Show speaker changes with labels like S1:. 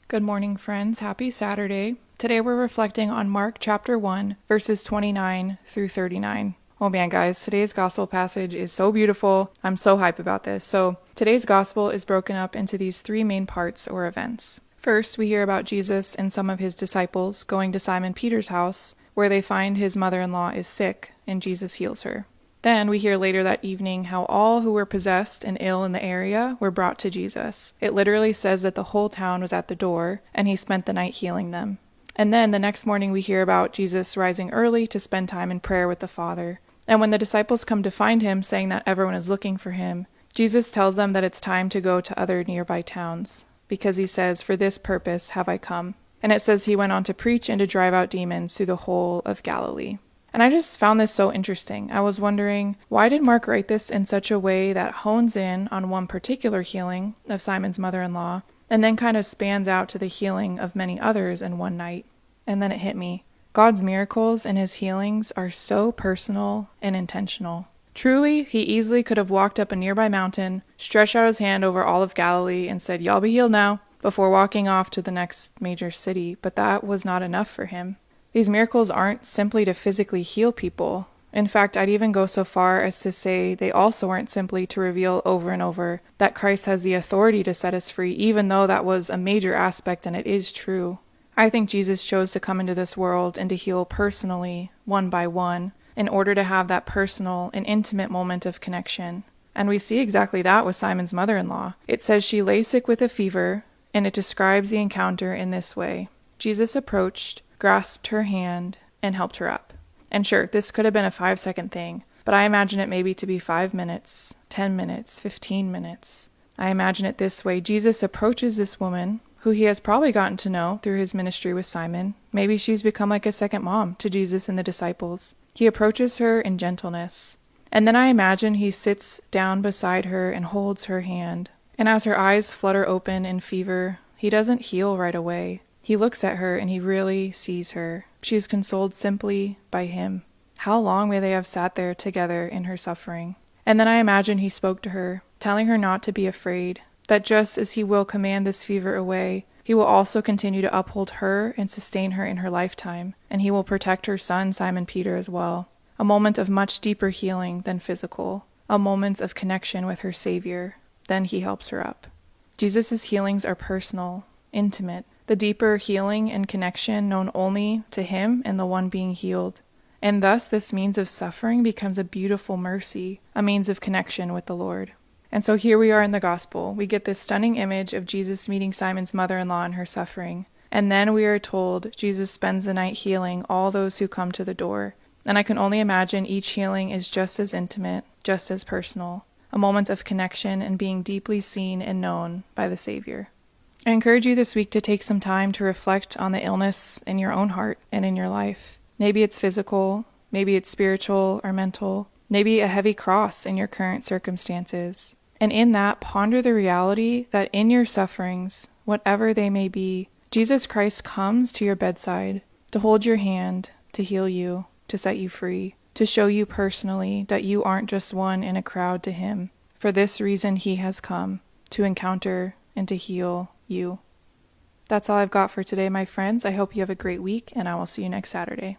S1: Good morning, friends. Happy Saturday. Today we're reflecting on Mark chapter 1, verses 29 through 39. Oh man, guys, today's gospel passage is so beautiful. I'm so hyped about this. So, today's gospel is broken up into these three main parts or events. First, we hear about Jesus and some of his disciples going to Simon Peter's house, where they find his mother-in-law is sick, and Jesus heals her. Then we hear later that evening how all who were possessed and ill in the area were brought to Jesus. It literally says that the whole town was at the door, and he spent the night healing them. And then the next morning we hear about Jesus rising early to spend time in prayer with the Father. And when the disciples come to find him, saying that everyone is looking for him, Jesus tells them that it's time to go to other nearby towns, because he says, "For this purpose have I come." And it says he went on to preach and to drive out demons through the whole of Galilee. And I just found this so interesting. I was wondering, why did Mark write this in such a way that hones in on one particular healing of Simon's mother-in-law, and then kind of spans out to the healing of many others in one night? And then it hit me. God's miracles and his healings are so personal and intentional. Truly, he easily could have walked up a nearby mountain, stretched out his hand over all of Galilee, and said, "Y'all be healed now," before walking off to the next major city, but that was not enough for him. These miracles aren't simply to physically heal people. In fact, I'd even go so far as to say they also aren't simply to reveal over and over that Christ has the authority to set us free, even though that was a major aspect and it is true. I think Jesus chose to come into this world and to heal personally, one by one, in order to have that personal and intimate moment of connection. And we see exactly that with Simon's mother-in-law. It says she lay sick with a fever, and it describes the encounter in this way. Jesus approached, grasped her hand, and helped her up. And sure, this could have been a 5-second thing, but I imagine it maybe to be 5 minutes, 10 minutes, 15 minutes. I imagine it this way. Jesus approaches this woman, who he has probably gotten to know through his ministry with Simon. Maybe she's become like a second mom to Jesus and the disciples. He approaches her in gentleness. And then I imagine he sits down beside her and holds her hand. And as her eyes flutter open in fever, he doesn't heal right away. He looks at her and he really sees her. She is consoled simply by him. How long may they have sat there together in her suffering? And then I imagine he spoke to her, telling her not to be afraid, that just as he will command this fever away, he will also continue to uphold her and sustain her in her lifetime, and he will protect her son, Simon Peter, as well. A moment of much deeper healing than physical, a moment of connection with her Savior. Then he helps her up. Jesus' healings are personal, intimate, the deeper healing and connection known only to him and the one being healed. And thus this means of suffering becomes a beautiful mercy, a means of connection with the Lord. And so here we are in the gospel. We get this stunning image of Jesus meeting Simon's mother-in-law in her suffering. And then we are told Jesus spends the night healing all those who come to the door. And I can only imagine each healing is just as intimate, just as personal, a moment of connection and being deeply seen and known by the Savior. I encourage you this week to take some time to reflect on the illness in your own heart and in your life. Maybe it's physical, maybe it's spiritual or mental, maybe a heavy cross in your current circumstances. And in that, ponder the reality that in your sufferings, whatever they may be, Jesus Christ comes to your bedside to hold your hand, to heal you, to set you free, to show you personally that you aren't just one in a crowd to him. For this reason he has come, to encounter and to heal you. That's all I've got for today, my friends. I hope you have a great week, and I will see you next Saturday.